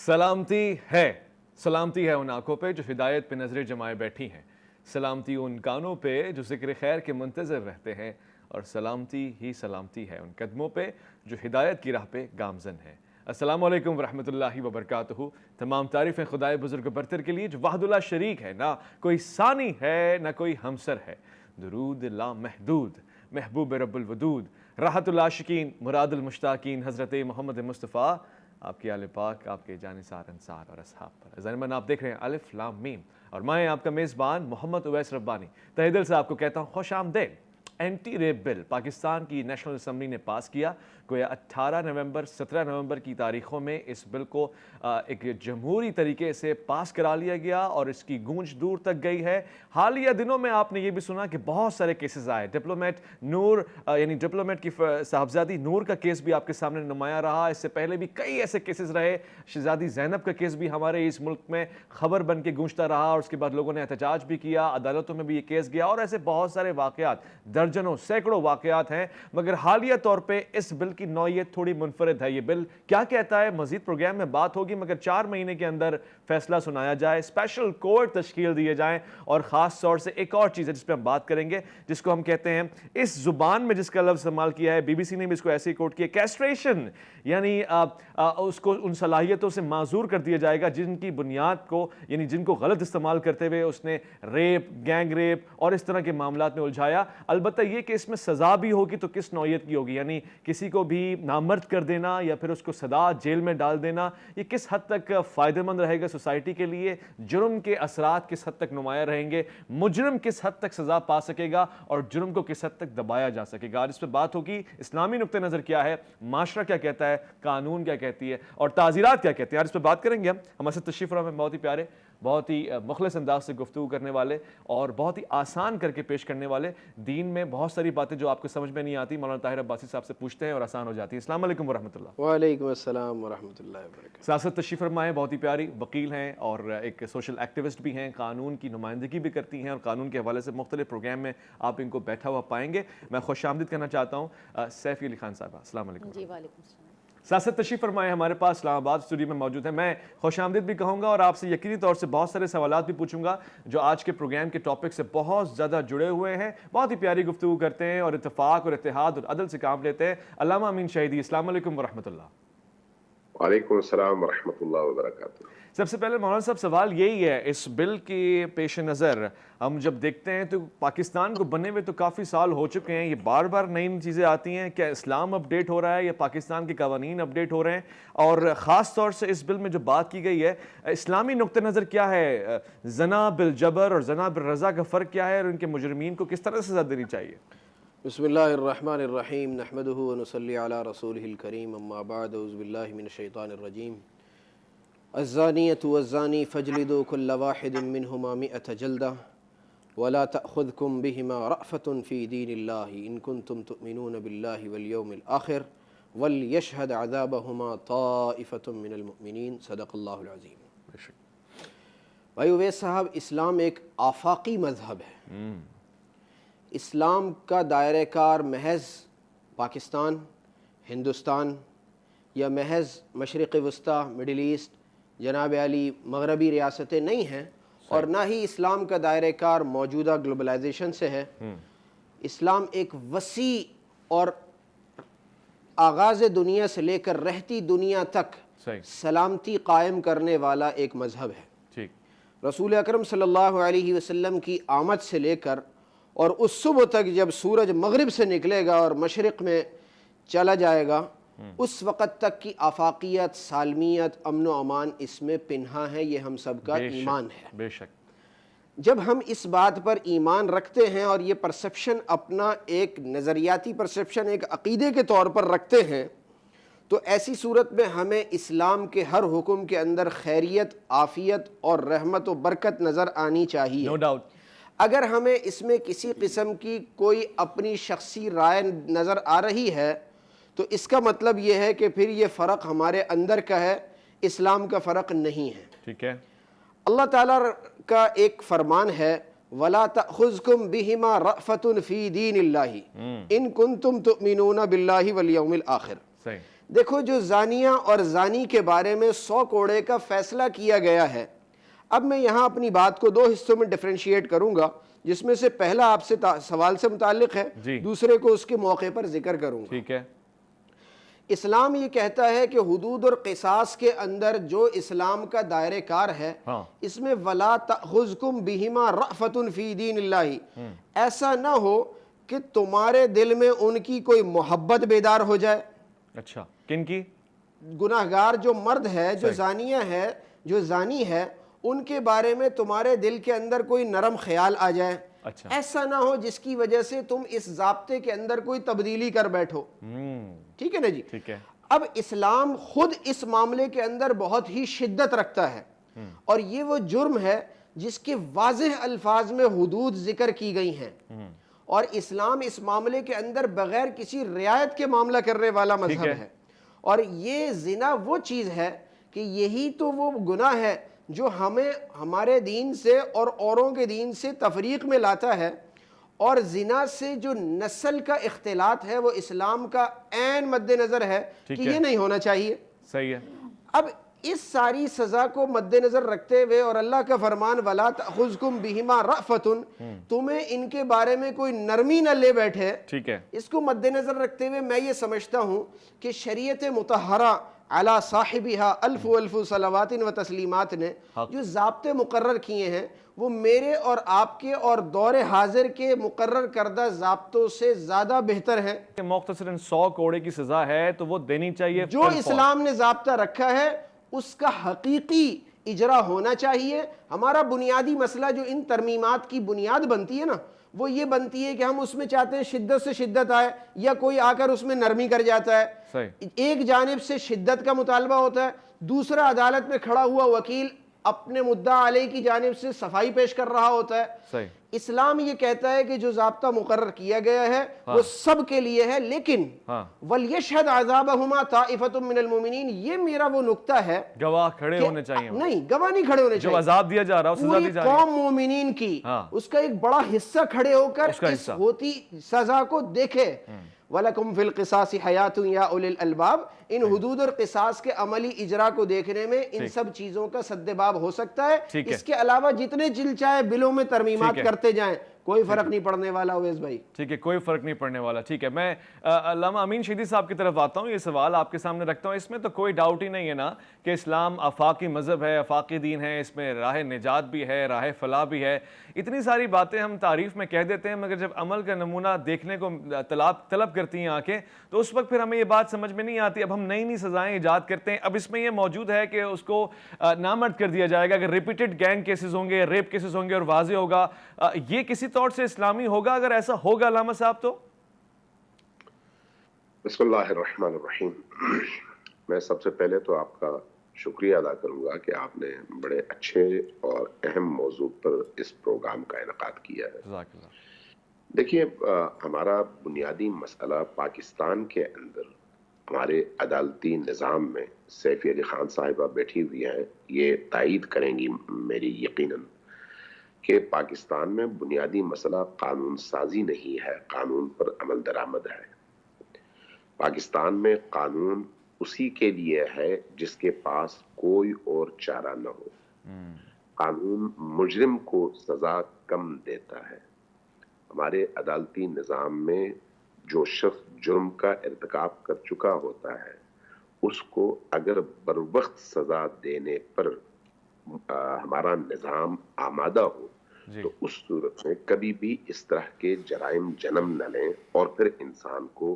سلامتی ہے ان آنکھوں پہ جو ہدایت پہ نظریں جمائے بیٹھی ہیں، سلامتی ان کانوں پہ جو ذکر خیر کے منتظر رہتے ہیں، اور سلامتی ہی سلامتی ہے ان قدموں پہ جو ہدایت کی راہ پہ گامزن ہیں۔ السلام علیکم ورحمۃ اللہ وبرکاتہ۔ تمام تعریفیں خدائے بزرگ برتر کے لیے جو وحد اللہ شریک ہے، نہ کوئی ثانی ہے نہ کوئی ہمسر ہے۔ درود لا محدود محبوب رب الودود، راحت العاشقین مراد المشتاقین حضرت محمد مصطفیٰ، آپ کی آل پاک، آپ کے جانثار انصار اور اصحاب پر۔ ضمن آپ دیکھ رہے ہیں الف لام میم، اور میں آپ کا میزبان محمد اویس ربانی تہہ دل سے آپ کو کہتا ہوں خوش آمدید۔ اینٹی ریپ بل پاکستان کی نیشنل اسمبلی نے پاس کیا۔ گویا 18 نومبر 17 نومبر کی تاریخوں میں اس بل کو ایک جمہوری طریقے سے پاس کرا لیا گیا اور اس کی گونج دور تک گئی ہے۔ حالیہ دنوں میں آپ نے یہ بھی سنا کہ بہت سارے کیسز آئے۔ ڈپلومیٹ نور یعنی ڈپلومیٹ کی صاحبزادی نور کا کیس بھی آپ کے سامنے نمایاں رہا۔ اس سے پہلے بھی کئی ایسے کیسز رہے۔ شہزادی زینب کا کیس بھی ہمارے اس ملک میں خبر بن کے گونجتا رہا، اور اس کے بعد لوگوں نے احتجاج بھی کیا، عدالتوں میں بھی یہ کیس گیا، اور ایسے بہت سارے واقعات، درجنوں سینکڑوں واقعات ہیں۔ مگر حالیہ طور پہ اس بل کی نوعیت تھوڑی منفرد ہے۔ یہ بل کیا کہتا ہے مزید پروگرام میں بات ہوگی، مگر 4 مہینے کے اندر فیصلہ سنایا جائے، اسپیشل کورٹ تشکیل دیے جائیں، اور خاص طور سے ایک اور چیز ہے جس پہ ہم بات کریں گے، جس کو ہم کہتے ہیں اس زبان میں جس کا لفظ استعمال کیا ہے، بی بی سی نے بھی اس کو ایسے ہی کوٹ کیا، کیسٹریشن، یعنی اس کو ان صلاحیتوں سے معذور کر دیا جائے گا جن کی بنیاد کو، یعنی جن کو غلط استعمال کرتے ہوئے اس نے ریپ، گینگ ریپ اور اس طرح کے معاملات میں الجھایا۔ البتہ یہ کہ اس میں سزا بھی ہوگی تو کس نوعیت کی ہوگی، یعنی کسی کو بھی نامرد کر دینا یا پھر اس کو سدا جیل میں ڈال دینا، یہ کس حد تک فائدہ مند رہے گا سوسائٹی کے لیے، جرم کے اثرات کس حد تک نمایاں رہیں گے، مجرم کس حد تک سزا پا سکے گا اور جرم کو کس حد تک دبایا جا سکے گا۔ آج اس پہ بات ہوگی اسلامی نقطہ نظر کیا ہے، معاشرہ کیا کہتا ہے، قانون کیا کہتی ہے، اور تعزیرات کیا کہتے ہیں۔ آج اس پہ بات کریں گے ہم۔ ہمارے ساتھ تشریف فرما ہیں بہت ہی پیارے، بہت ہی مخلص انداز سے گفتگو کرنے والے اور بہت ہی آسان کر کے پیش کرنے والے، دین میں بہت ساری باتیں جو آپ کو سمجھ میں نہیں آتی مولانا طاہر عباسی صاحب سے پوچھتے ہیں اور آسان ہو جاتی ہیں۔ السلام علیکم ورحمۃ اللہ۔ وعلیکم السلام ورحمۃ اللہ وبرکاتہ۔ سیاست تشریف فرما ہیں، بہت ہی پیاری، وکیل ہیں اور ایک سوشل ایکٹیوسٹ بھی ہیں، قانون کی نمائندگی بھی کرتی ہیں، اور قانون کے حوالے سے مختلف پروگرام میں آپ ان کو بیٹھا ہوا پائیں گے۔ میں خوش آمدید کرنا چاہتا ہوں سیفی علی خان صاحبہ، السلام علیکم۔ جی وعلیکم السلام۔ سیاست تشریف فرمائے ہمارے پاس اسلام آباد اسٹوڈیو میں موجود ہیں۔ میں خوش آمدید بھی کہوں گا اور آپ سے یقینی طور سے بہت سارے سوالات بھی پوچھوں گا جو آج کے پروگرام کے ٹاپک سے بہت زیادہ جڑے ہوئے ہیں۔ بہت ہی پیاری گفتگو کرتے ہیں اور اتفاق اور اتحاد اور عدل سے کام لیتے ہیں۔ علامہ امین شہیدی، السلام علیکم ورحمۃ اللہ۔ وعلیکم السلام ورحمۃ اللہ وبرکاتہ۔ سب سے پہلے مولانا صاحب سوال یہی ہے، اس بل کے پیش نظر ہم جب دیکھتے ہیں تو پاکستان کو بنے ہوئے تو کافی سال ہو چکے ہیں، یہ بار بار نئی چیزیں آتی ہیں، کیا اسلام اپڈیٹ ہو رہا ہے یا پاکستان کے قوانین اپڈیٹ ہو رہے ہیں؟ اور خاص طور سے اس بل میں جو بات کی گئی ہے، اسلامی نقطہ نظر کیا ہے، زنا بالجبر اور زنا بالرضا کا فرق کیا ہے، اور ان کے مجرمین کو کس طرح سزا دینی چاہیے؟ بسم اللہ الرحمن الرحیم، نحمدہ ونصلی علی رسولہ الکریم، اما بعد، اعوذ باللہ من الشیطان الرجیم۔ الزانیۃ والزانی فاجلدوا کل واحد منہما 100 جلدہ ولا تأخذکم بہما رأفۃ فی دین اللہ ان کنتم تؤمنون باللہ والیوم الآخر ولیشہد عذابہما طائفۃ من المؤمنین، صدق اللہ العظیم۔ بھائی اویس صاحب، اسلام ایک آفاقی مذہب ہے۔ اسلام کا دائرہ کار محض پاکستان، ہندوستان یا محض مشرق وسطیٰ، مڈل ایسٹ، جناب علی مغربی ریاستیں نہیں ہیں، اور نہ ہی اسلام کا دائرہ کار موجودہ گلوبلائزیشن سے ہے۔ اسلام ایک وسیع اور آغاز دنیا سے لے کر رہتی دنیا تک سلامتی قائم کرنے والا ایک مذہب ہے۔ رسول اکرم صلی اللہ علیہ وسلم کی آمد سے لے کر اور اس صبح تک جب سورج مغرب سے نکلے گا اور مشرق میں چلا جائے گا، اس وقت تک کی آفاقیت، سالمیت، امن و امان اس میں پنہا ہے، یہ ہم سب کا ایمان ہے۔ بے شک۔ جب ہم اس بات پر ایمان رکھتے ہیں اور یہ پرسپشن اپنا ایک نظریاتی پرسپشن، ایک عقیدے کے طور پر رکھتے ہیں، تو ایسی صورت میں ہمیں اسلام کے ہر حکم کے اندر خیریت، عافیت اور رحمت و برکت نظر آنی چاہیے۔ No doubt. اگر ہمیں اس میں کسی قسم کی کوئی اپنی شخصی رائے نظر آ رہی ہے تو اس کا مطلب یہ ہے کہ پھر یہ فرق ہمارے اندر کا ہے، اسلام کا فرق نہیں ہے۔ ٹھیک ہے۔ اللہ تعالیٰ کا ایک فرمان ہے، وَلَا تَأْخُذْكُمْ بِهِمَا رَأْفَةٌ فِي دِينِ اللَّهِ إِن كُنتُمْ تُؤْمِنُونَ بِاللَّهِ وَالْيَوْمِ الْآخِرِ۔ دیکھو جو زانیہ اور زانی کے بارے میں 100 کوڑے کا فیصلہ کیا گیا ہے، اب میں یہاں اپنی بات کو 2 حصوں میں ڈیفرینشیٹ کروں گا، جس میں سے پہلا آپ سے سوال سے متعلق ہے، دوسرے کو اس کے موقع پر ذکر کروں گا۔ ٹھیک ہے۔ اسلام یہ کہتا ہے کہ حدود اور قصاص کے اندر جو اسلام کا دائرہ کار ہے، اس میں وَلَا تَأْخُذْكُمْ بِهِمَا رَأْفَةٌ فِي دِينِ اللَّهِ، ایسا نہ ہو کہ تمہارے دل میں ان کی کوئی محبت بیدار ہو جائے۔ اچھا، کن کی؟ گناہگار جو مرد ہے، جو زانیہ ہے، جو زانی ہے، ان کے بارے میں تمہارے دل کے اندر کوئی نرم خیال آ جائے، ایسا نہ ہو جس کی وجہ سے تم اس ضابطے کے اندر کوئی تبدیلی کر بیٹھو۔ ٹھیک ہے نا جی؟ ٹھیک ہے۔ اب اسلام خود اس معاملے کے اندر بہت ہی شدت رکھتا ہے، اور یہ وہ جرم ہے جس کے واضح الفاظ میں حدود ذکر کی گئی ہیں، اور اسلام اس معاملے کے اندر بغیر کسی رعایت کے معاملہ کرنے والا مذہب ہے۔ اور یہ زنا وہ چیز ہے کہ یہی تو وہ گناہ ہے جو ہمیں ہمارے دین سے اور اوروں کے دین سے تفریق میں لاتا ہے، اور زنا سے جو نسل کا اختلاط ہے وہ اسلام کا عین مد نظر ہے کہ یہ نہیں ہونا چاہیے۔ صحیح ہے۔ اب اس ساری سزا کو مد نظر رکھتے ہوئے اور اللہ کا فرمان وَلَا تَأْخُذْكُمْ بِهِمَا رَأْفَةٌ، تمہیں ان کے بارے میں کوئی نرمی نہ لے بیٹھے، ٹھیک ہے، اس کو مد نظر رکھتے ہوئے میں یہ سمجھتا ہوں کہ شریعت مطہرہ علی صاحبہا الف صلوات و تسلیمات نے جو ضابطے مقرر کیے ہیں وہ میرے اور آپ کے اور دور حاضر کے مقرر کردہ ضابطوں سے زیادہ بہتر ہیں۔ مختصراً 100 کوڑے کی سزا ہے تو وہ دینی چاہیے۔ جو اسلام نے ضابطہ رکھا ہے اس کا حقیقی اجرا ہونا چاہیے۔ ہمارا بنیادی مسئلہ جو ان ترمیمات کی بنیاد بنتی ہے نا، وہ یہ بنتی ہے کہ ہم اس میں چاہتے ہیں شدت سے شدت آئے، یا کوئی آ کر اس میں نرمی کر جاتا ہے۔ ایک جانب سے شدت کا مطالبہ ہوتا ہے، دوسرا عدالت میں کھڑا ہوا وکیل اپنے مدعا علیہ کی جانب سے صفائی پیش کر رہا ہوتا ہے۔ اسلام یہ کہتا ہے کہ جو ضابطہ مقرر کیا گیا ہے وہ سب کے لیے ہے، لیکن وَلْيَشْهَدْ عَذَابَهُمَا طَائِفَةٌ مِّنَ الْمُؤْمِنِينَ، یہ میرا وہ نقطہ ہے، گواہ کھڑے ہونے چاہیے۔ نہیں، گواہ نہیں کھڑے ہونے چاہیے، جو عذاب دیا جا رہا ہے، سزا دی جا رہی ہے، قوم مومنین کی اس کا ایک بڑا حصہ کھڑے ہو کر اس ہوتی سزا کو دیکھے۔ وَلَكُمْ فِي الْقِصَاصِ حَيَاتٌ يَا أُولِي الْأَلْبَابِ، ان حدود اور قصاص کے عملی اجرا کو دیکھنے میں ان سب چیزوں کا سدباب ہو سکتا ہے۔ اس کے علاوہ جتنے چل چاہے بلوں میں ترمیمات کرتے جائیں، کوئی فرق نہیں پڑنے والا اویس بھائی۔ ٹھیک ہے، کوئی فرق نہیں پڑنے والا۔ ٹھیک ہے، میں علامہ امین شہیدی صاحب کی طرف آتا ہوں، یہ سوال آپ کے سامنے رکھتا ہوں۔ اس میں تو کوئی ڈاؤٹ ہی نہیں ہے نا کہ اسلام آفاقی مذہب ہے، آفاقی دین ہے، اس میں راہ نجات بھی ہے، راہ فلاح بھی ہے۔ اتنی ساری باتیں ہم تعریف میں کہہ دیتے ہیں، مگر جب عمل کا نمونہ دیکھنے کو طلب کرتی ہیں آنکھیں، تو اس وقت پھر ہمیں یہ بات سمجھ میں نہیں آتی۔ اب ہم نئی نئی سزائیں ایجاد کرتے ہیں۔ اب اس میں یہ موجود ہے کہ اس کو نامرد کر دیا جائے گا اگر ریپیٹڈ گینگ کیسز ہوں گے، ریپ کیسز ہوں گے، اور واضح ہوگا یہ کسی طور سے اسلامی ہوگا اگر ایسا ہوگا علامہ صاحب تو؟ بسم اللہ الرحمن الرحیم۔ میں سب سے پہلے تو آپ کا شکریہ ادا کروں گا کہ آپ نے بڑے اچھے اور اہم موضوع پر اس پروگرام کا انعقاد کیا ہے۔ جزاک اللہ۔ دیکھیے، ہمارا بنیادی مسئلہ پاکستان کے اندر ہمارے عدالتی نظام میں، سیفی علی خان صاحبہ بیٹھی ہوئی ہیں، یہ تائید کریں گی میری یقیناً، کہ پاکستان میں بنیادی مسئلہ قانون سازی نہیں ہے، قانون پر عمل درآمد ہے۔ پاکستان میں قانون اسی کے لیے ہے جس کے پاس کوئی اور چارہ نہ ہو۔ قانون مجرم کو سزا کم دیتا ہے۔ ہمارے عدالتی نظام میں جو شخص جرم کا ارتکاب کر چکا ہوتا ہے اس کو اگر بروقت سزا دینے پر ہمارا نظام آمادہ ہو تو اس صورت میں کبھی بھی اس طرح کے جرائم جنم نہ لیں، اور پھر انسان کو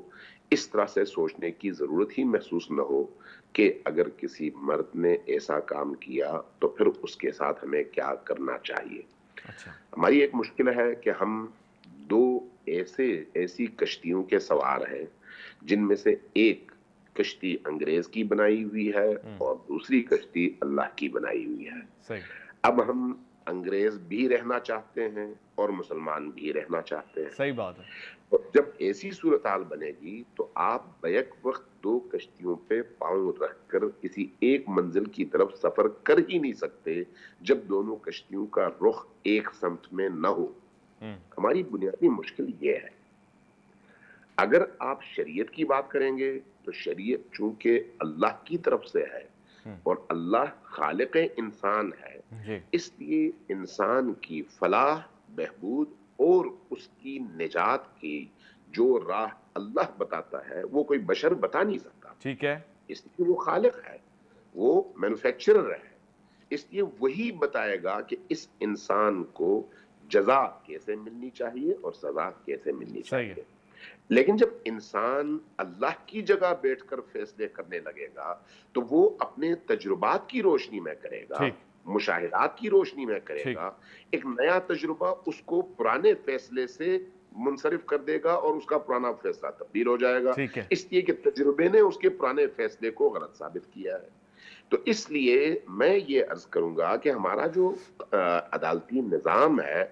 اس طرح سے سوچنے کی ضرورت ہی محسوس نہ ہو کہ اگر کسی مرد نے ایسا کام کیا تو پھر اس کے ساتھ ہمیں کیا کرنا چاہیے۔ ہماری ایک مشکل ہے کہ ہم دو ایسی کشتیوں کے سوار ہیں جن میں سے ایک کشتی انگریز کی بنائی ہوئی ہے اور دوسری کشتی اللہ کی بنائی ہوئی ہے۔ اب ہم انگریز بھی رہنا چاہتے ہیں اور مسلمان بھی رہنا چاہتے ہیں۔ صحیح بات ہے۔ اور جب ایسی صورتحال بنے گی تو آپ بیک وقت دو کشتیوں پہ پاؤں رکھ کر کسی ایک منزل کی طرف سفر کر ہی نہیں سکتے جب دونوں کشتیوں کا رخ ایک سمت میں نہ ہو۔ ہماری بنیادی مشکل یہ ہے۔ اگر آپ شریعت کی بات کریں گے تو شریعت چونکہ اللہ کی طرف سے ہے اور اللہ خالق انسان ہے، جی اس لیے انسان کی فلاح، بہبود اور اس کی نجات کی جو راہ اللہ بتاتا ہے وہ کوئی بشر بتا نہیں سکتا، ٹھیک ہے، اس لیے وہ خالق ہے، وہ مینوفیکچرر ہے، اس لیے وہی بتائے گا کہ اس انسان کو جزا کیسے ملنی چاہیے اور سزا کیسے ملنی صحیح ہے، چاہیے۔ لیکن جب انسان اللہ کی جگہ بیٹھ کر فیصلے کرنے لگے گا تو وہ اپنے تجربات کی روشنی میں کرے گا، ٹھیک مشاہدات کی روشنی میں کرے ٹھیک گا، ایک نیا تجربہ اس کو پرانے فیصلے سے منصرف کر دے گا اور اس کا پرانا فیصلہ تبدیل ہو جائے گا، ٹھیک ہے، اس لیے کہ تجربے نے اس کے پرانے فیصلے کو غلط ثابت کیا ہے۔ تو اس لیے میں یہ عرض کروں گا کہ ہمارا جو عدالتی نظام ہے،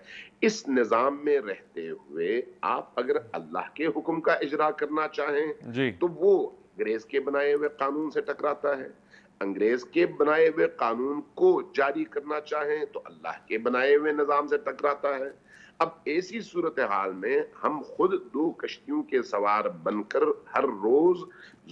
اس نظام میں رہتے ہوئے آپ اگر اللہ کے حکم کا اجرا کرنا چاہیں جی تو وہ انگریز کے بنائے ہوئے قانون سے ٹکراتا ہے، انگریز کے بنائے ہوئے قانون کو جاری کرنا چاہیں تو اللہ کے بنائے ہوئے نظام سے ٹکراتا ہے۔ اب ایسی صورتحال میں ہم خود دو کشتیوں کے سوار بن کر ہر روز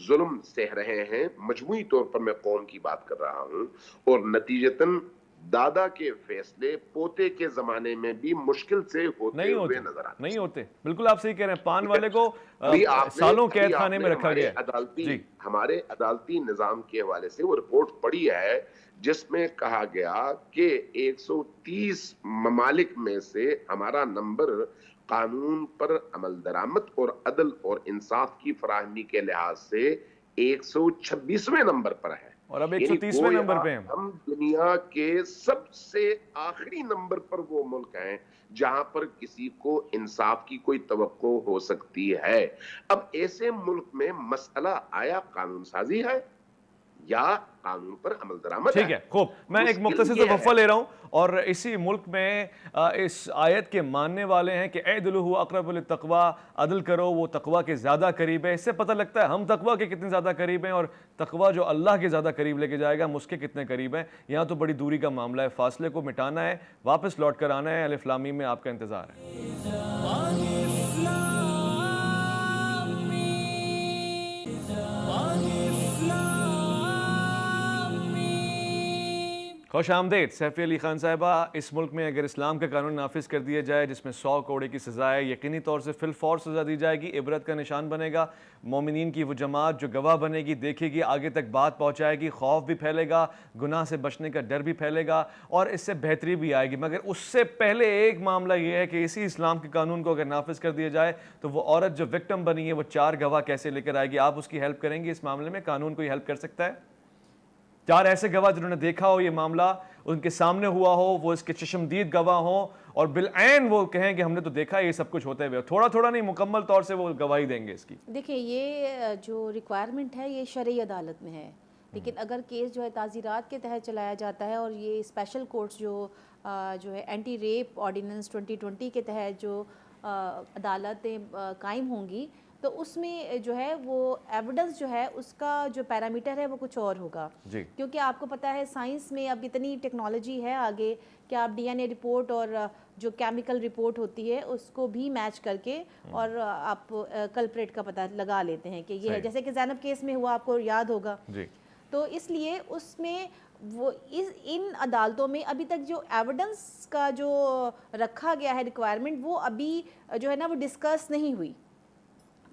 ظلم سہ رہے ہیں، مجموعی طور پر میں قوم کی بات کر رہا ہوں، اور نتیجتاً دادا کے فیصلے پوتے کے زمانے میں بھی مشکل سے ہوتے نہیں ہوتے، ہوئے نظر آتے نہیں ہوتے، بالکل آپ صحیح کہہ رہے ہیں، پان والے کو سالوں ابھی قید آپ خانے نے میں رکھا گیا ہے۔ جی ہمارے عدالتی نظام کے حوالے سے وہ رپورٹ پڑھی ہے جس میں کہا گیا کہ 130 ممالک میں سے ہمارا نمبر قانون پر عمل درآمد اور عدل اور انصاف کی فراہمی کے لحاظ سے 126ویں نمبر پر ہے، اور اب یعنی 130ویں گویا نمبر پہ ہیں۔ ہم دنیا کے سب سے آخری نمبر پر وہ ملک ہیں جہاں پر کسی کو انصاف کی کوئی توقع ہو سکتی ہے۔ اب ایسے ملک میں مسئلہ آیا قانون سازی ہے یا قانون پر عمل درآمد ٹھیک ہے، خوب، میں ایک مختصر سے وقفہ لے رہا ہوں، اور اسی ملک میں اس آیت کے ماننے والے ہیں کہ اعدلوا هو اقرب للتقوی، عدل کرو وہ تقوی کے زیادہ قریب ہے۔ اس سے پتہ لگتا ہے ہم تقوی کے کتنے زیادہ قریب ہیں، اور تقوی جو اللہ کے زیادہ قریب لے کے جائے گا ہم اس کے کتنے قریب ہیں۔ یہاں تو بڑی دوری کا معاملہ ہے، فاصلے کو مٹانا ہے، واپس لوٹ کر آنا ہے۔ الف لام میم میں آپ کا انتظار ہے۔ خوش آمدید سیفی علی خان صاحبہ۔ اس ملک میں اگر اسلام کا قانون نافذ کر دیا جائے جس میں 100 کوڑے کی سزا ہے، یقینی طور سے فی الفور سزا دی جائے گی، عبرت کا نشان بنے گا۔ مومنین کی وہ جماعت جو گواہ بنے گی، دیکھے گی، آگے تک بات پہنچائے گی، خوف بھی پھیلے گا، گناہ سے بچنے کا ڈر بھی پھیلے گا، اور اس سے بہتری بھی آئے گی۔ مگر اس سے پہلے ایک معاملہ یہ ہے کہ اسی اسلام کے قانون کو اگر نافذ کر دیا جائے تو وہ عورت جو وکٹم بنی ہے وہ 4 گواہ کیسے لے کر آئے گی؟ آپ اس کی ہیلپ کریں گے اس معاملے میں؟ قانون کوئی ہیلپ کر سکتا ہے؟ 4 ایسے گواہ جنہوں نے دیکھا ہو یہ معاملہ، ان کے سامنے ہوا ہو، وہ اس کے چشمدید گواہ ہوں، اور بالعین وہ کہیں کہ ہم نے تو دیکھا یہ سب کچھ ہوتے ہوئے، تھوڑا تھوڑا نہیں، مکمل طور سے وہ گواہی دیں گے اس کی۔ دیکھیں یہ جو ریکوائرمنٹ ہے یہ شرعی عدالت میں ہے، لیکن اگر کیس جو ہے تعزیرات کے تحت چلایا جاتا ہے، اور یہ اسپیشل کورٹس جو ہے اینٹی ریپ آرڈیننس 2020 کے تحت جو عدالتیں قائم ہوں گی، تو اس میں جو ہے وہ ایویڈنس جو ہے اس کا جو پیرامیٹر ہے وہ کچھ اور ہوگا، جی کیونکہ آپ کو پتہ ہے سائنس میں اب اتنی ٹیکنالوجی ہے آگے کہ آپ ڈی این اے رپورٹ اور جو کیمیکل رپورٹ ہوتی ہے اس کو بھی میچ کر کے اور آپ کلپریٹ کا پتہ لگا لیتے ہیں کہ یہ ہے، جیسے کہ زینب کیس میں ہوا، آپ کو یاد ہوگا۔ جی تو اس لیے اس میں وہ ان عدالتوں میں ابھی تک جو ایویڈنس کا جو رکھا گیا ہے ریکوائرمنٹ، وہ ابھی جو ہے نا وہ ڈسکس نہیں ہوئی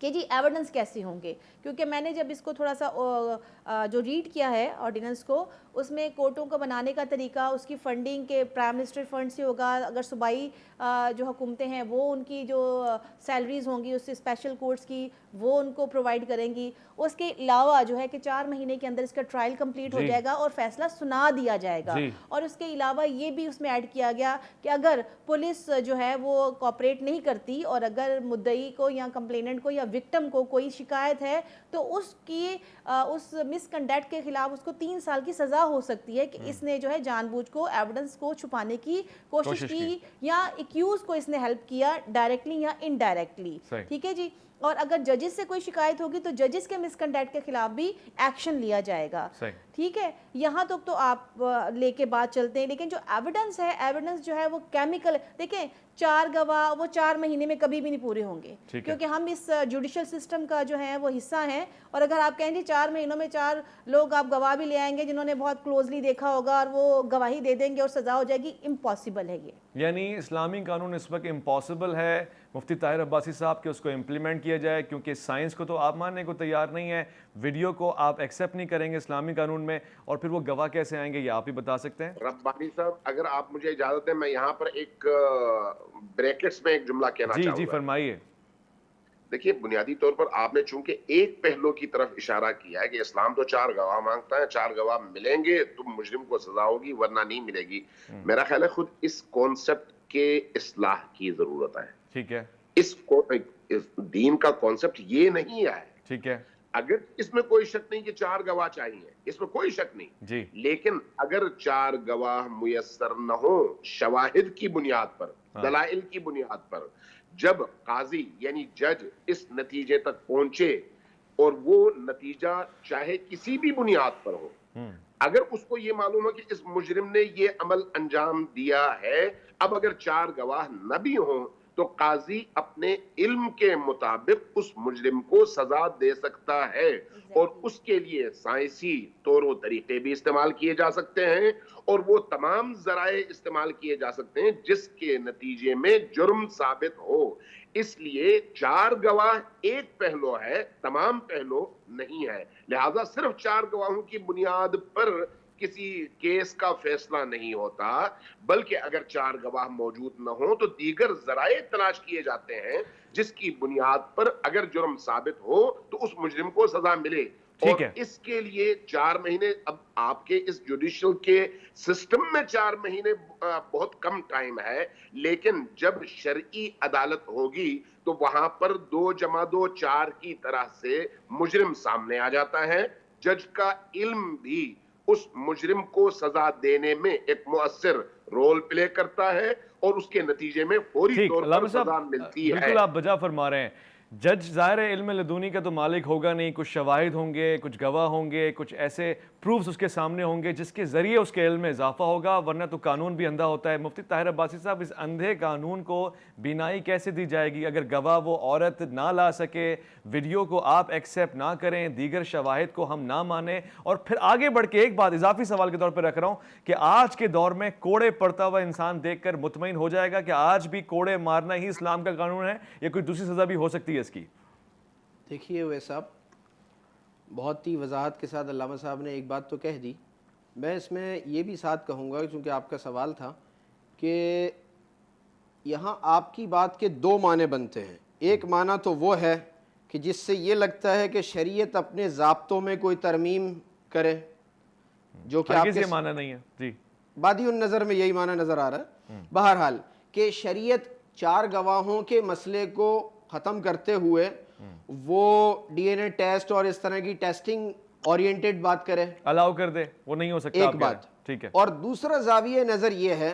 کہ جی ایویڈنس کیسے ہوں گے، کیونکہ میں نے جب اس کو تھوڑا سا جو ریڈ کیا ہے آرڈیننس کو، اس میں کورٹوں کو بنانے کا طریقہ، اس کی فنڈنگ کے پرائم منسٹر فنڈ سے ہوگا، اگر صوبائی جو حکومتیں ہیں وہ ان کی جو سیلریز ہوں گی اس سے اسپیشل کورٹس کی وہ ان کو پرووائڈ کریں گی، اس کے علاوہ جو ہے کہ 4 مہینے کے اندر اس کا ٹرائل کمپلیٹ ہو جائے گا اور فیصلہ سنا دیا جائے گا، اور اس کے علاوہ یہ بھی اس میں ایڈ کیا گیا کہ اگر پولیس جو ہے وہ کوآپریٹ نہیں کرتی اور اگر مدعی کو یا کمپلیننٹ کو یا وکٹم کو کوئی شکایت ہے تو اس کی اس مس کنڈکٹ کے خلاف اس کو 3 سال کی سزا ہو سکتی ہے کہ اس نے جو ہے جان بوجھ کو ایویڈنس کو چھپانے کی کوشش کی یا ایکیوز کو اس نے ہیلپ کیا ڈائریکٹلی یا انڈائریکٹلی، ٹھیک ہے جی۔ اور اگر ججز سے کوئی شکایت ہوگی تو ججز کے مس کنڈکٹ کے خلاف بھی ایکشن لیا جائے گا. ٹھیک ہے, یہاں تک تو آپ لے کے بات چلتے ہیں, لیکن جو ایویڈنس ہے, ایویڈنس جو ہے وہ کیمیکل. دیکھیں 4 گواہ وہ 4 مہینے میں کبھی بھی نہیں پورے ہوں گے, کیونکہ ہم اس جوڈیشل سسٹم کا جو ہے وہ حصہ ہیں. اور اگر آپ کہیں گے 4 مہینوں میں 4 لوگ آپ گواہ بھی لے آئیں گے جنہوں نے بہت کلوزلی دیکھا ہوگا اور وہ گواہی دے دیں گے اور سزا ہو جائے گی, امپاسبل ہے یہ. یعنی اسلامی قانون اس وقت امپاسبل ہے مفتی طاہر عباسی صاحب کہ اس کو امپلیمنٹ کیا جائے, کیونکہ سائنس کو تو آپ ماننے کو تیار نہیں ہے, ویڈیو کو آپ ایکسیپٹ نہیں کریں گے اسلامی قانون میں, اور پھر وہ گواہ کیسے آئیں گے یہ آپ ہی بتا سکتے ہیں. ربانی صاحب اگر آپ مجھے اجازت دیں میں یہاں پر ایک بریکٹس میں ایک جملہ کہنا چاہوں گا. جی فرمائیے. دیکھیے بنیادی طور پر آپ نے چونکہ ایک پہلو کی طرف اشارہ کیا ہے کہ اسلام تو 4 گواہ مانگتا ہے, 4 گواہ ملیں گے تو مجرم کو سزا ہوگی ورنہ نہیں ملے گی. میرا خیال ہے خود اس کانسیپٹ کے اصلاح کی ضرورت ہے. ٹھیک ہے, اس دین کا کانسیپٹ یہ نہیں ہے. ٹھیک ہے, اگر اس میں کوئی شک نہیں کہ 4 گواہ چاہیے, اس میں کوئی شک نہیں جی, لیکن اگر 4 گواہ میسر نہ ہو شواہد کی بنیاد پر, دلائل کی بنیاد پر, جب قاضی یعنی جج اس نتیجے تک پہنچے اور وہ نتیجہ چاہے کسی بھی بنیاد پر ہو, اگر اس کو یہ معلوم ہو کہ اس مجرم نے یہ عمل انجام دیا ہے, اب اگر 4 گواہ نہ بھی ہوں تو قاضی اپنے علم کے مطابق اس مجرم کو سزا دے سکتا ہے, اور اس کے لیے سائنسی طور و طریقے بھی استعمال کیے جا سکتے ہیں اور وہ تمام ذرائع استعمال کیے جا سکتے ہیں جس کے نتیجے میں جرم ثابت ہو. اس لیے 4 گواہ ایک پہلو ہے, تمام پہلو نہیں ہے. لہذا صرف 4 گواہوں کی بنیاد پر کسی کیس کا فیصلہ نہیں ہوتا, بلکہ اگر 4 گواہ موجود نہ ہوں تو دیگر ذرائع تلاش کیے جاتے ہیں جس کی بنیاد پر اگر جرم ثابت ہو تو اس مجرم کو سزا ملے. اور اس کے لیے 4 مہینے, اب آپ کے اس جوڈیشل کے سسٹم میں 4 مہینے بہت کم ٹائم ہے, لیکن جب شرعی عدالت ہوگی تو وہاں پر 2 + 2 4 کی طرح سے مجرم سامنے آ جاتا ہے. جج کا علم بھی اس مجرم کو سزا دینے میں ایک مؤثر رول پلے کرتا ہے اور اس کے نتیجے میں فوری طور پر سزا ملتی ہے. بالکل آپ بجا فرما رہے ہیں. جج ظاہر علم لدنی کا تو مالک ہوگا نہیں, کچھ شواہد ہوں گے, کچھ گواہ ہوں گے, کچھ ایسے پروفز اس کے سامنے ہوں گے جس کے ذریعے اس کے علم میں اضافہ ہوگا, ورنہ تو قانون بھی اندھا ہوتا ہے. مفتی طاہر عباسی صاحب, اس اندھے قانون کو بینائی کیسے دی جائے گی اگر گواہ وہ عورت نہ لا سکے, ویڈیو کو آپ ایکسیپٹ نہ کریں, دیگر شواہد کو ہم نہ مانیں. اور پھر آگے بڑھ کے ایک بات اضافی سوال کے طور پہ رکھ رہا ہوں کہ آج کے دور میں کوڑے پڑتا ہوا انسان دیکھ کر مطمئن ہو جائے گا کہ آج بھی کوڑے مارنا ہی اسلام کا قانون ہے, یا کوئی دوسری سزا بھی ہو سکتی ہے اس کی؟ دیکھیے اویس صاحب, بہت ہی وضاحت کے ساتھ علامہ صاحب نے ایک بات تو کہہ دی. میں اس میں یہ بھی ساتھ کہوں گا چونکہ آپ کا سوال تھا کہ یہاں آپ کی بات کے 2 معنی بنتے ہیں. ایک معنی تو وہ ہے کہ جس سے یہ لگتا ہے کہ شریعت اپنے ضابطوں میں کوئی ترمیم کرے, جو کہ آپ کے معنی نہیں ہے. جی, بادی النظر میں یہی معنی نظر آ رہا ہے. بہرحال کہ شریعت 4 گواہوں کے مسئلے کو ختم کرتے ہوئے وہ ڈی این اے ٹیسٹ اور اس طرح کی ٹیسٹنگ اورینٹڈ بات کرے, الاؤ کر دے, وہ نہیں ہو سکتا. ایک بات. ٹھیک ہے. اور دوسرا زاویہ نظر یہ ہے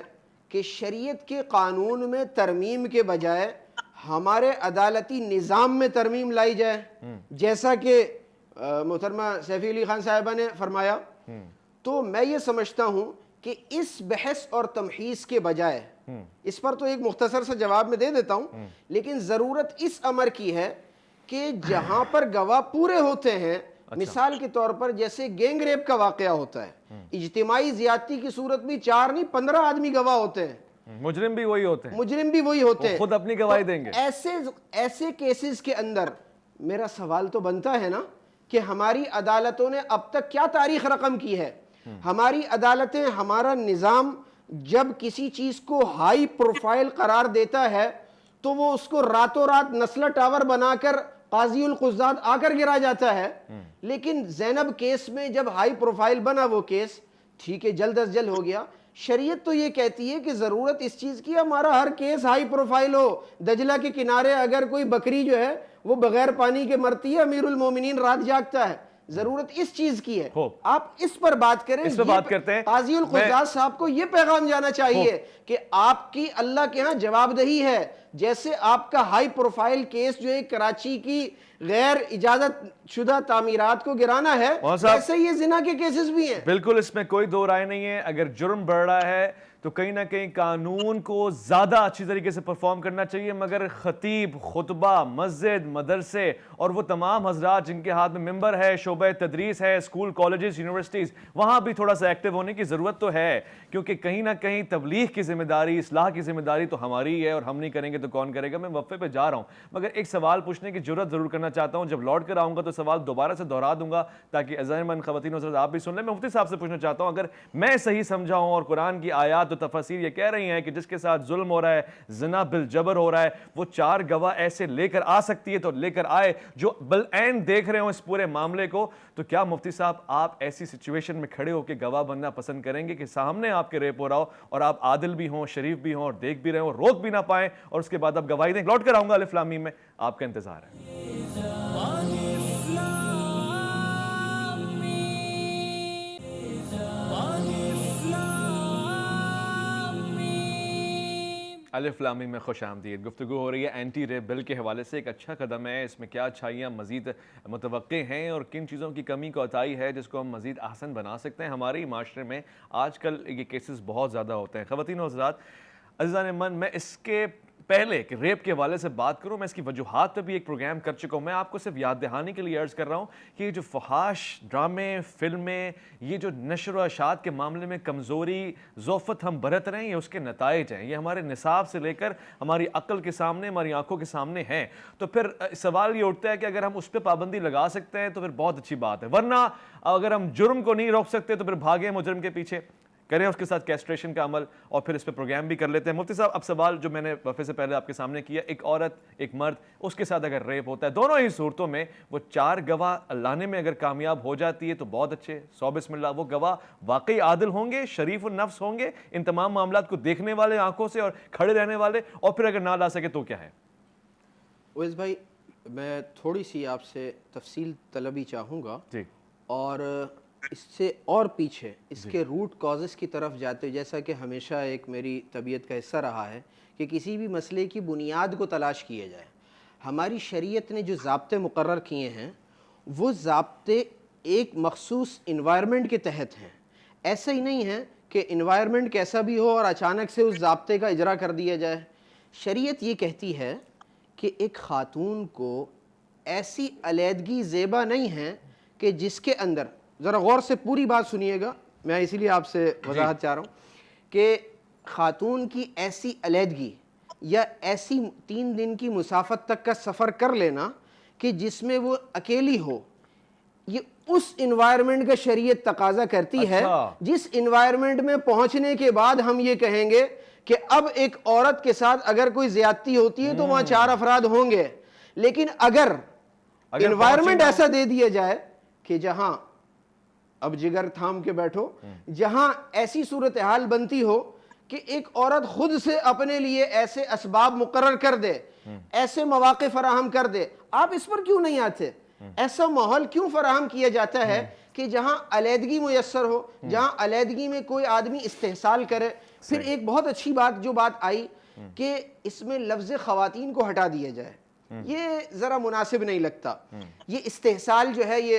کہ شریعت کے قانون میں ترمیم کے بجائے ہمارے عدالتی نظام میں ترمیم لائی جائے, جیسا کہ محترمہ سیفی علی خان صاحبہ نے فرمایا. تو میں یہ سمجھتا ہوں کہ اس بحث اور تمحیص کے بجائے, اس پر تو ایک مختصر سا جواب میں دے دیتا ہوں, لیکن ضرورت اس امر کی ہے کہ جہاں پر گواہ پورے ہوتے ہیں, مثال کے طور پر جیسے گینگ ریپ کا واقعہ ہوتا ہے, اجتماعی زیادتی کی صورت میں 4 نہیں 15 آدمی گواہ ہوتے ہیں, مجرم بھی وہی ہوتے ہیں, مجرم بھی وہی ہوتے ہیں, خود اپنی گواہی دیں گے. ایسے کیسز کے اندر میرا سوال تو بنتا ہے نا کہ ہماری عدالتوں نے اب تک کیا تاریخ رقم کی ہے. ہماری عدالتیں, ہمارا نظام جب کسی چیز کو ہائی پروفائل قرار دیتا ہے تو وہ اس کو راتوں رات نسلہ ٹاور بنا کر قاضی القضات آ کر گرا جاتا ہے. لیکن زینب کیس میں جب ہائی پروفائل بنا وہ کیس, ٹھیک ہے جلد از جلد ہو گیا. شریعت تو یہ کہتی ہے کہ ضرورت اس چیز کی ہمارا ہر کیس ہائی پروفائل ہو. دجلہ کے کنارے اگر کوئی بکری جو ہے وہ بغیر پانی کے مرتی ہے, امیر المومنین رات جاگتا ہے, ضرورت اس چیز کی ہے، خوب، آپ اس پر بات کریں. اس پہ بات کرتے ہیں. قاضی القضات صاحب کو یہ پیغام جانا چاہیے کہ آپ کی اللہ کے ہاں جواب دہی ہے. جیسے آپ کا ہائی پروفائل کیس جو ہے کراچی کی غیر اجازت شدہ تعمیرات کو گرانا ہے، ویسے یہ زنا کے کیسز بھی ہیں. بالکل، اس میں کوئی دو رائے نہیں ہے. اگر جرم بڑھ رہا ہے تو کہیں نہ کہیں قانون کو زیادہ اچھی طریقے سے پرفارم کرنا چاہیے، مگر خطیب، خطبہ، مسجد، مدرسے اور وہ تمام حضرات جن کے ہاتھ میں ممبر ہے، شعبہ تدریس ہے، اسکول، کالجز، یونیورسٹیز، وہاں بھی تھوڑا سا ایکٹیو ہونے کی ضرورت تو ہے، کیونکہ کہیں نہ کہیں تبلیغ کی ذمہ داری، اصلاح کی ذمہ داری تو ہماری ہی ہے، اور ہم نہیں کریں گے تو کون کرے گا. میں وقفے پہ جا رہا ہوں، مگر ایک سوال پوچھنے کی جرات ضرور کرنا چاہتا ہوں. جب لوٹ کر آؤں گا تو سوال دوبارہ سے دہرا دوں گا تاکہ عزیز من خواتین حضرات آپ بھی سن لیں. میں مفتی صاحب سے پوچھنا چاہتا ہوں، اگر میں صحیح سمجھا ہوں اور قرآن کی آیات و تفاسیر یہ کہہ رہی ہیں کہ جس کے ساتھ ظلم ہو رہا ہے، زنا بالجبر ہو رہا ہے، وہ 4 گواہ ایسے لے کر آ سکتی ہے تو لے کر آئے جو بالعین دیکھ رہے ہوں اس پورے معاملے کو، تو کیا مفتی صاحب آپ ایسی سچویشن میں کھڑے ہو کے گواہ بننا پسند کریں گے کہ سامنے آپ کے ریپ ہو رہا ہو اور آپ عادل بھی ہوں، شریف بھی ہوں اور دیکھ بھی رہے ہوں، روک بھی نہ پائیں اور اس کے بعد آپ گواہی دیں؟ لوٹ کر آؤں گا. الف لام میم میں آپ کا انتظار ہے. الف لام میم میں خوش آمدید. گفتگو ہو رہی ہے اینٹی ریپ بل کے حوالے سے. ایک اچھا قدم ہے، اس میں کیا اچھائیاں مزید متوقع ہیں اور کن چیزوں کی کمی کوتاہی ہے جس کو ہم مزید احسن بنا سکتے ہیں. ہمارے معاشرے میں آج کل یہ کیسز بہت زیادہ ہوتے ہیں. خواتین و حضرات عزیزان من، میں اس کے پہلے کہ ریپ کے حوالے سے بات کروں، میں اس کی وجوہات پہ بھی ایک پروگرام کر چکا ہوں. میں آپ کو صرف یاد دہانی کے لیے عرض کر رہا ہوں کہ یہ جو فحاش ڈرامے، فلمیں، یہ جو نشر و اشاعت کے معاملے میں کمزوری، ذوفت ہم برت رہے ہیں، یہ اس کے نتائج ہیں. یہ ہمارے نصاب سے لے کر ہماری عقل کے سامنے، ہماری آنکھوں کے سامنے ہیں. تو پھر سوال یہ اٹھتا ہے کہ اگر ہم اس پہ پابندی لگا سکتے ہیں تو پھر بہت اچھی بات ہے، ورنہ اگر ہم جرم کو نہیں روک سکتے تو پھر بھاگیں مجرم کے پیچھے، کریں اس کے ساتھ کیسٹریشن کا عمل اور پھر اس پہ پروگرام بھی کر لیتے ہیں. مفتی صاحب، اب سوال جو میں نے وقفے سے پہلے آپ کے سامنے کیا، ایک عورت، ایک مرد، اس کے ساتھ اگر ریپ ہوتا ہے، دونوں ہی صورتوں میں وہ 4 گواہ لانے میں اگر کامیاب ہو جاتی ہے تو بہت اچھے، 100 بسم اللہ. وہ گواہ واقعی عادل ہوں گے، شریف النفس ہوں گے، ان تمام معاملات کو دیکھنے والے آنکھوں سے اور کھڑے رہنے والے، اور پھر اگر نہ لا سکے تو کیا ہے؟ اویس بھائی، میں تھوڑی سی آپ سے تفصیل طلبی چاہوں گا جی، اور اس سے اور پیچھے اس کے روٹ کازز کی طرف جاتے، جیسا کہ ہمیشہ ایک میری طبیعت کا حصہ رہا ہے کہ کسی بھی مسئلے کی بنیاد کو تلاش کیا جائے. ہماری شریعت نے جو ضابطے مقرر کیے ہیں وہ ضابطے ایک مخصوص انوائرمنٹ کے تحت ہیں. ایسا ہی نہیں ہے کہ انوائرمنٹ کیسا بھی ہو اور اچانک سے اس ضابطے کا اجرا کر دیا جائے. شریعت یہ کہتی ہے کہ ایک خاتون کو ایسی علیحدگی زیبا نہیں ہے کہ جس کے اندر، ذرا غور سے پوری بات سنیے گا، میں اسی لیے آپ سے وضاحت چاہ رہا ہوں کہ خاتون کی ایسی علیحدگی یا ایسی 3 دن کی مسافت تک کا سفر کر لینا کہ جس میں وہ اکیلی ہو، یہ اس انوائرمنٹ کا شریعت تقاضا کرتی ہے جس انوائرمنٹ میں پہنچنے کے بعد ہم یہ کہیں گے کہ اب ایک عورت کے ساتھ اگر کوئی زیادتی ہوتی ہے تو وہاں 4 افراد ہوں گے. لیکن اگر انوائرمنٹ ایسا دے دیا جائے کہ جہاں، اب جگر تھام کے بیٹھو، جہاں ایسی صورتحال بنتی ہو کہ ایک عورت خود سے اپنے لیے ایسے اسباب مقرر کر دے، ایسے مواقع فراہم کر دے، آپ اس پر کیوں نہیں آتے؟ ایسا ماحول کیوں فراہم کیا جاتا ہے کہ جہاں علیحدگی میسر ہو، جہاں علیحدگی میں کوئی آدمی استحصال کرے؟ پھر ایک بہت اچھی بات جو بات آئی کہ اس میں لفظ خواتین کو ہٹا دیا جائے، یہ ذرا مناسب نہیں لگتا. یہ استحصال جو ہے یہ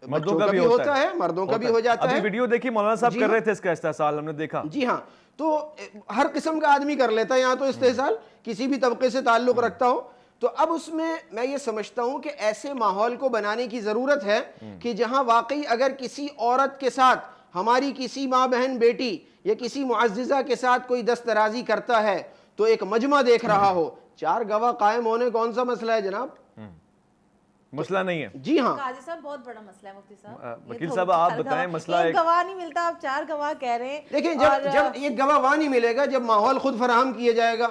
مردوں کا بھی ہوتا ہے، مردوں کا بھی ہو جاتا ہے. ابھی ویڈیو دیکھی مولانا صاحب کر رہے تھے اس کا استحصال، ہم نے دیکھا. جی ہاں، تو ہر قسم کا آدمی کر لیتا ہے یہاں تو استحصال، کسی بھی طبقے سے تعلق رکھتا ہو. تو اب اس میں یہ سمجھتا ہوں کہ ایسے ماحول کو بنانے کی ضرورت ہے کہ جہاں واقعی اگر کسی عورت کے ساتھ ہماری کسی ماں بہن بیٹی یا کسی معززہ کے ساتھ کوئی دست درازی کرتا ہے تو ایک مجمع دیکھ رہا ہو. 4 گواہ قائم ہونے کون سا مسئلہ ہے جناب؟ مسئلہ نہیں ہے. جی ہاں، قاضی صاحب بہت بڑا مسئلہ ہے. مفتی صاحب، وکیل صاحب آپ بتائیں مسئلہ ایک گواہ نہیں ملتا، آپ 4 گواہ کہہ رہے ہیں. دیکھیں جب ایک گواہ وہاں نہیں ملے گا جب ماحول خود فراہم کیا جائے گا.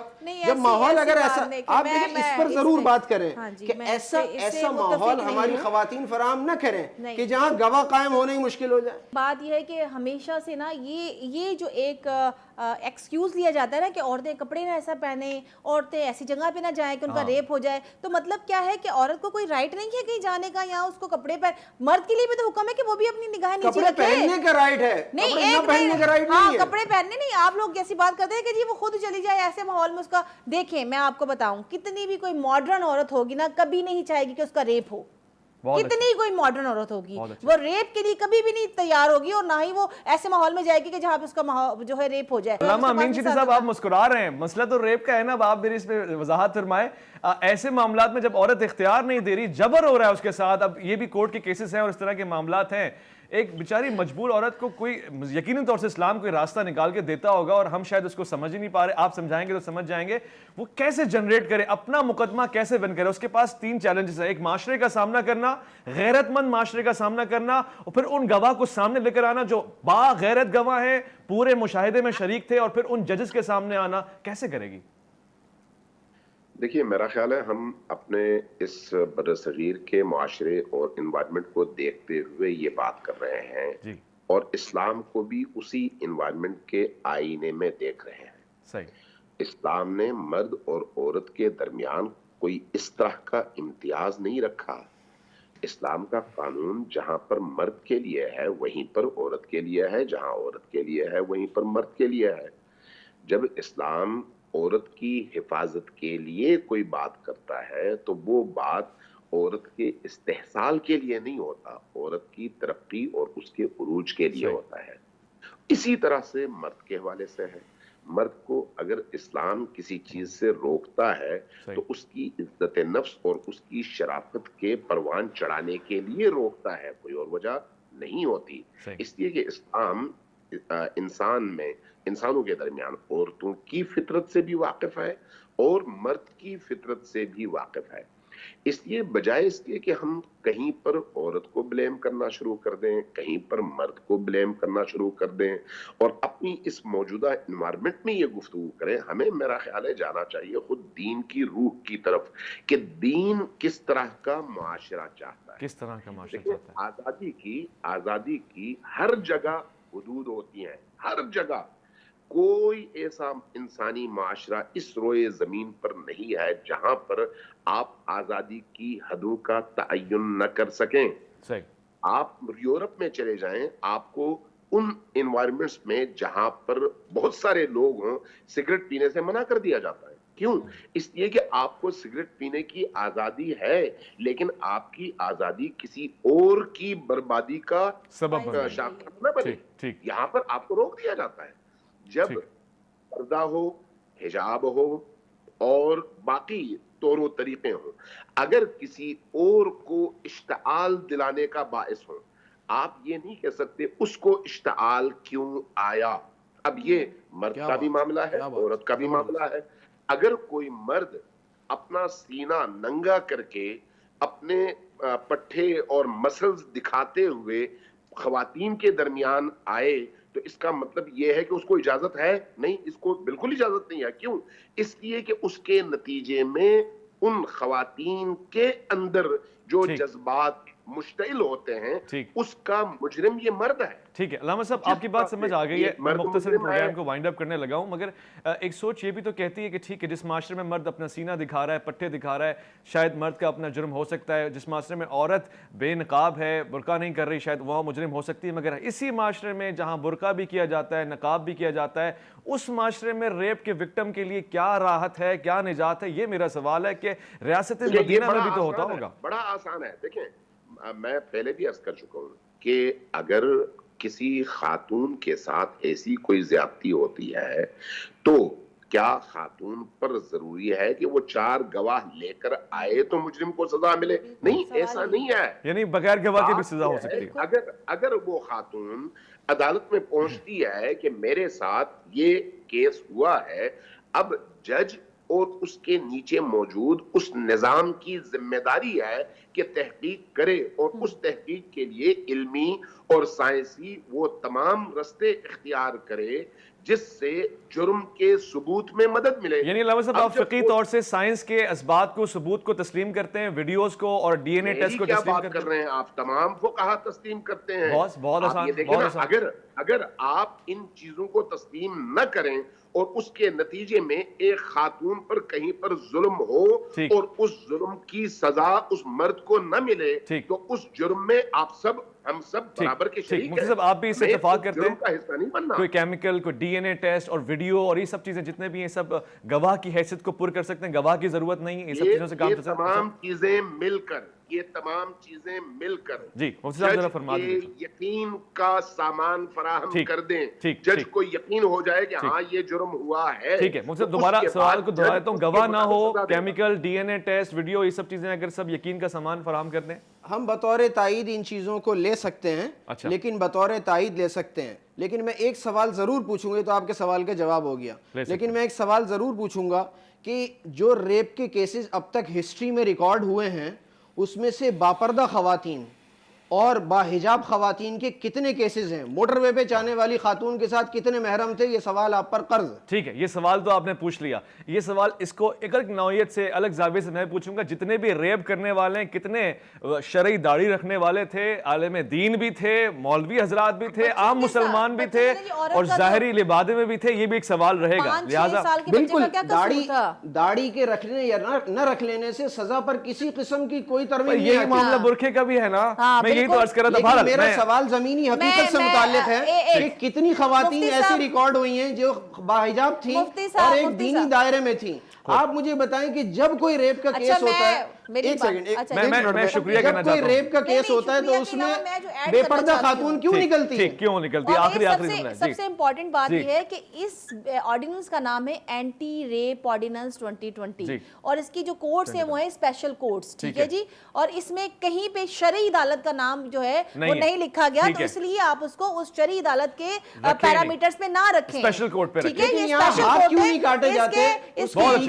جب ماحول اگر ایسا، آپ دیکھیں اس پر ضرور بات کریں کہ ایسا ماحول ہماری خواتین فراہم نہ کریں کہ جہاں گواہ قائم ہونے ہی مشکل ہو جائے. بات یہ ہے کہ ہمیشہ سے نا یہ جو ایک ایکسکیوز لیا جاتا ہے نا کہ عورتیں کپڑے نہ ایسا پہنیں, عورتیں ایسی جگہ پہ نہ جائیں کہ ان کا ریپ ہو جائے, تو مطلب کیا ہے کہ عورت کو کوئی رائٹ نہیں ہے کہیں جانے کا, یا اس کو کپڑے مرد کے لیے بھی تو حکم ہے کہ وہ بھی اپنی نگاہیں نیچے کپڑے رکھے. پہننے کا رائٹ ہے, نہیں, کپڑے نہ پہننے کا رائٹ ہاں نہیں ہے. کپڑے پہننے نہیں, آپ لوگ جیسی بات کرتے ہیں کہ جی وہ خود چلی جائے ایسے ماحول میں, اس کا دیکھیں میں آپ کو بتاؤں کتنی بھی کوئی ماڈرن عورت ہوگی نا کبھی نہیں چاہے گی کہ اس کا ریپ ہو, کتنی کوئی ماڈرن عورت ہوگی وہ ریپ کے لیے کبھی بھی نہیں تیار ہوگی, اور نہ ہی وہ ایسے ماحول میں جائے گی کہ جہاں پہ اس کا جو ہے ریپ ہو جائے. علامہ امین شیٹی صاحب آپ مسکرا رہے ہیں, مسئلہ تو ریپ کا ہے نا, آپ میری اس پہ وضاحت فرمائیں. ایسے معاملات میں جب عورت اختیار نہیں دے رہی, جبر ہو رہا ہے اس کے ساتھ, اب یہ بھی کورٹ کے کیسز ہیں اور اس طرح کے معاملات ہیں, ایک بیچاری مجبور عورت کو کوئی یقینی طور سے اسلام کوئی راستہ نکال کے دیتا ہوگا, اور ہم شاید اس کو سمجھ ہی نہیں پا رہے, آپ سمجھائیں گے تو سمجھ جائیں گے, وہ کیسے جنریٹ کرے, اپنا مقدمہ کیسے ون کرے. اس کے پاس 3 چیلنجز ہیں, ایک معاشرے کا سامنا کرنا, غیرت مند معاشرے کا سامنا کرنا, اور پھر ان گواہ کو سامنے لے کر آنا جو با غیرت گواہ ہیں, پورے مشاہدے میں شریک تھے, اور پھر ان ججز کے سامنے آنا. کیسے کرے گی؟ دیکھیے میرا خیال ہے ہم اپنے اس برصغیر کے معاشرے اور انوائرمنٹ کو دیکھتے ہوئے یہ بات کر رہے ہیں جی, اور اسلام کو بھی اسی انوائرمنٹ کے آئینے میں دیکھ رہے ہیں. صحیح. اسلام نے مرد اور عورت کے درمیان کوئی اس طرح کا امتیاز نہیں رکھا. اسلام کا قانون جہاں پر مرد کے لیے ہے وہیں پر عورت کے لیے ہے, جہاں عورت کے لیے ہے وہیں پر مرد کے لیے ہے. جب اسلام عورت کی حفاظت کے لیے کوئی بات کرتا ہے تو وہ بات عورت کے استحصال کے لیے نہیں ہوتا, عورت کی ترقی اور اس کے عروج کے لیے ہوتا ہے. اسی طرح سے مرد کے حوالے سے ہے. مرد کو اگر اسلام کسی چیز سے روکتا ہے تو اس کی عزت نفس اور اس کی شرافت کے پروان چڑھانے کے لیے روکتا ہے, کوئی اور وجہ نہیں ہوتی. اس لیے کہ اسلام انسانوں کے درمیان عورتوں کی فطرت سے بھی واقف ہے اور مرد کی فطرت سے بھی واقف ہے. اس لیے بجائے اس کے کہ ہم کہیں پر عورت کو بلیم کرنا شروع کر دیں, کہیں پر مرد کو بلیم کرنا شروع کر دیں اور اپنی اس موجودہ انوائرمنٹ میں یہ گفتگو کریں, ہمیں میرا خیال ہے جانا چاہیے خود دین کی روح کی طرف کہ دین کس طرح کا معاشرہ چاہتا ہے, کس طرح کا معاشرہ چاہتا ہے. آزادی کی ہر جگہ حدود ہوتی ہیں, ہر جگہ. کوئی ایسا انسانی معاشرہ اس روئے زمین پر نہیں ہے جہاں پر آپ آزادی کی حدوں کا تعین نہ کر سکیں. صحیح. آپ یورپ میں چلے جائیں, آپ کو ان انوائرمنٹس میں جہاں پر بہت سارے لوگ ہوں سگریٹ پینے سے منع کر دیا جاتا ہے. کیوں؟ اس لیے کہ آپ کو سگریٹ پینے کی آزادی ہے لیکن آپ کی آزادی کسی اور کی بربادی کا سبب نہ بنے. یہاں پر آپ کو روک دیا جاتا ہے. جب پردہ ہو, حجاب ہو اور باقی طور و طریقے ہوں, اگر کسی اور کو اشتعال دلانے کا باعث ہو, آپ یہ نہیں کہہ سکتے اس کو اشتعال کیوں آیا. اب یہ مرد کا بھی معاملہ ہے, عورت کا بھی معاملہ ہے. اگر کوئی مرد اپنا سینہ ننگا کر کے اپنے پٹھے اور مسلز دکھاتے ہوئے خواتین کے درمیان آئے تو اس کا مطلب یہ ہے کہ اس کو اجازت ہے؟ نہیں, اس کو بالکل اجازت نہیں ہے. کیوں؟ اس لیے کہ اس کے نتیجے میں ان خواتین کے اندر جو جذبات مشتعل ہوتے ہیں اس کا مجرم یہ مرد ہے. ٹھیک ہے علامہ صاحب, آپ کی بات سمجھ آ گئی ہے. میں مختصر پروگرام کو وائنڈ اپ کرنے لگا ہوں, مگر ایک سوچ یہ بھی تو کہتی ہے کہ ٹھیک ہے جس معاشرے میں مرد اپنا سینہ دکھا رہا ہے, پٹھے دکھا رہا ہے, شاید مرد کا اپنا جرم ہو سکتا ہے. جس معاشرے میں عورت بے نقاب ہے, برقع نہیں کر رہی, شاید وہاں مجرم ہو سکتی ہے. مگر اسی معاشرے میں جہاں برقع بھی کیا جاتا ہے, نقاب بھی کیا جاتا ہے, اس معاشرے میں ریپ کے وکٹم کے لیے کیا راحت ہے, کیا نجات ہے؟ یہ میرا سوال ہے کہ ریاست مدینہ میں بھی تو ہوتا ہوگا. بڑا آسان ہے. دیکھیں میں پہلے بھی عرض کر چکا ہوں کہ اگر کسی خاتون کے ساتھ ایسی کوئی زیادتی ہوتی ہے تو کیا خاتون پر ضروری ہے کہ وہ 4 گواہ لے کر آئے تو مجرم کو سزا ملے؟ نہیں, ایسا نہیں ہے. یعنی بغیر گواہ کے بھی سزا ہو سکتی ہے. اگر وہ خاتون عدالت میں پہنچتی ہے کہ میرے ساتھ یہ کیس ہوا ہے, اب جج اور اس کے نیچے موجود اس نظام کی ذمہ داری ہے کہ تحقیق کرے اور اس تحقیق کے لیے علمی اور سائنسی وہ تمام رستے اختیار کرے جس سے جرم کے ثبوت میں مدد ملے. یعنی علامہ صاحب آپ فقی طور سے سائنس کے اسبات کو ثبوت کو تسلیم کرتے ہیں, ویڈیوز کو اور ڈی این اے ٹیسٹ کو تسلیم کرتے ہیں؟ کیا بات کر رہے ہیں آپ؟ تمام فقہا تسلیم کرتے ہیں. بہت آسان. یہ دیکھیں نا, اگر آپ ان چیزوں کو تسلیم نہ کریں اور اس کے نتیجے میں ایک خاتون پر کہیں پر ظلم ہو اور اس ظلم کی سزا اس مرد کو نہ ملے تو اس جرم میں آپ سب ہم سب برابر کے شریک ہیں. مفتی صاحب آپ بھی اس سے اتفاق کرتے ہیں؟ کا حصہ نہیں بننا. کوئی کیمیکل, کوئی ڈی این اے ٹیسٹ اور ویڈیو اور یہ سب چیزیں جتنے بھی ہیں سب گواہ کی حیثیت کو پر کر سکتے ہیں, گواہ کی ضرورت نہیں ہے, یہ سب چیزوں سے کام کر سکتے ہیں؟ تمام چیزیں مل کر, یہ تمام چیزیں مل کر جی مفتی صاحب ذرا فرما دیجیے. یقین کا سامان فراہم کر دیں, جج کو یقین ہو جائے کہ ہاں یہ جرم ہوا ہے. ٹھیک ہے مفتی صاحب, دوبارہ سوال کو دہرا دیتا ہوں, گواہ نہ ہو, chemical, D N A test, video, یہ سب چیزیں اگر سب یقین کا سامان فراہم کر دیں, ہم بطور تائید ان چیزوں کو لے سکتے ہیں. لیکن بطور تائید لے سکتے ہیں, لیکن میں ایک سوال ضرور پوچھوں گا, تو آپ کے سوال کا جواب ہو گیا, لیکن میں ایک سوال ضرور پوچھوں گا کہ جو ریپ کے کیسز اب تک ہسٹری میں ریکارڈ ہوئے ہیں اس میں سے باپردہ خواتین اور باحجاب خواتین کے کتنے کیسز ہیں؟ موٹر وے پہ جانے والی خاتون کے ساتھ کتنے محرم تھے؟ یہ سوال آپ پر قرض. ٹھیک ہے, یہ سوال تو آپ نے پوچھ لیا. یہ سوال اس کو ایک الگ نوعیت سے, الگ زاویے سے میں پوچھوں گا, جتنے بھی ریپ کرنے والے ہیں کتنے شرعی داڑھی رکھنے والے تھے, عالم دین بھی تھے, مولوی حضرات بھی تھے, عام مسلمان بھی تھے, اور ظاہری لبادے میں بھی تھے, یہ بھی ایک سوال رہے گا. لہٰذا بالکل داڑھی کے رکھنے یا نہ رکھ لینے سے سزا پر کسی قسم کی کوئی ترمیم نہیں. یہ معاملہ برقعے کا بھی ہے نا, میں تو عرض کر رہا تھا. میرا سوال زمینی حقیقت سے متعلق ہے کہ کتنی خواتین ایسی ریکارڈ ہوئی ہیں جو باحجاب تھیں اور ایک دینی دائرے میں تھیں. آپ مجھے بتائیں کہ جب کوئی ریپ کا کیس ہوتا ہے, ایک سیکنڈ, میں شکریہ جب کوئی ریپ کا کیس ہوتا ہے تو اس میں بے پردہ خاتون کیوں نکلتی ہے؟ کیوں نکلتی ہے؟ آخری سب سے امپورٹنٹ بات یہ ہے کہ اس آرڈیننس کا نام ہے اینٹی ریپ آرڈیننس 2020, اور اس کی جو کورٹس ہیں وہ ہیں اسپیشل کورٹس. ٹھیک ہے جی, اور اس میں کہیں پہ شرعی عدالت کا نام جو ہے وہ نہیں لکھا گیا, تو اس لیے آپ اس کو اس شرعی عدالت کے پیرامیٹرز پہ نہ رکھیں. اسپیشل کورٹ پہ رکھیں. ٹھیک ہے, یہ ہاتھ کیوں نہیں کاٹے جاتے؟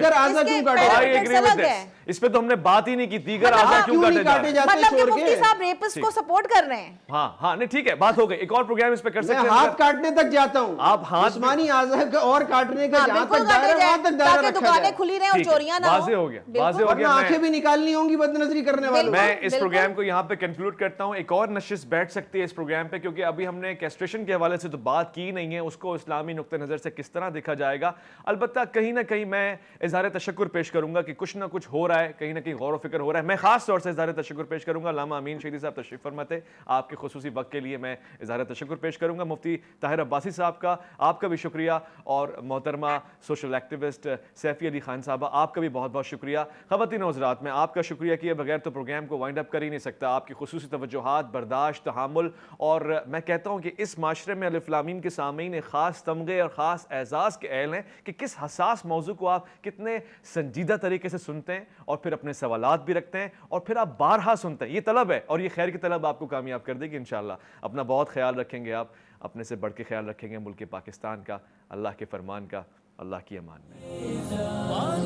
دیگر اعضاء کیوں کاٹے؟ اس پہ تو ہم نے بات ہی نہیں کی, دیگر اعضاء کیوں کاٹے جاتے؟ مطلب کہ مفتی صاحب ریپس کو سپورٹ کر رہے ہیں. ہاں نہیں ٹھیک ہے, بات ہو گئی. ایک اور پروگرام اس پہ کر سکتے ہیں. میں ہاتھ کاٹنے تک جاتا ہوں, آپ ہاتھ جسمانی اعضاء اور کاٹنے کا جہاں تک دائرہ وہاں تک دائرہ رکھا جائے. دکانیں کھلی رہیں اور چوریاں نہ ہوں. واضح ہو گیا. آنکھیں بھی نکالنی ہوں گی بد نظری کرنے والوں. میں اس پروگرام کو یہاں پہ کنکلوڈ کرتا ہوں. ایک اور نشست بیٹھ سکتی ہے اس پروگرام پہ, کیونکہ ابھی ہم نے کیسٹریشن کے حوالے سے تو بات کی نہیں ہے, اس کو اسلامی نقطہ نظر سے کس طرح دیکھا جائے گا. البتہ کہیں نہ کہیں میں اظہار تشکر پیش کروں گا کہ کچھ نہ کچھ ہو رہا ہے, کہیں نہ کہیں غور و فکر ہو رہا ہے. میں خاص طور سے اظہار تشکر پیش کروں گا علامہ امین شہیدی صاحب تشریف فرما تھے, آپ کے خصوصی وقت کے لیے میں اظہار تشکر پیش کروں گا. مفتی طاہر عباسی صاحب کا, آپ کا بھی شکریہ, اور محترمہ سوشل ایکٹیوسٹ سیفی علی خان صاحبہ, آپ کا بھی بہت بہت شکریہ. خواتین و حضرات, میں آپ کا شکریہ کیے بغیر تو پروگرام کو وائنڈ اپ کر ہی نہیں سکتا. آپ کی خصوصی توجہات, برداشت, تحمل, اور میں کہتا ہوں کہ اس معاشرے میں الف لام میم کے سامعین ایک خاص تمغے اور خاص اعزاز کے اہل ہیں کہ کس حساس موضوع کو آپ کتنے سنجیدہ طریقے سے سنتے ہیں, اور پھر اپنے سوالات بھی رکھتے ہیں, اور پھر آپ بارہا سنتے ہیں. یہ طلب ہے, اور یہ خیر کی طلب آپ کو کامیاب کر دے گی انشاءاللہ. اپنا بہت خیال رکھیں گے, آپ اپنے سے بڑھ کے خیال رکھیں گے ملک پاکستان کا, اللہ کے فرمان کا. اللہ کی امان میں.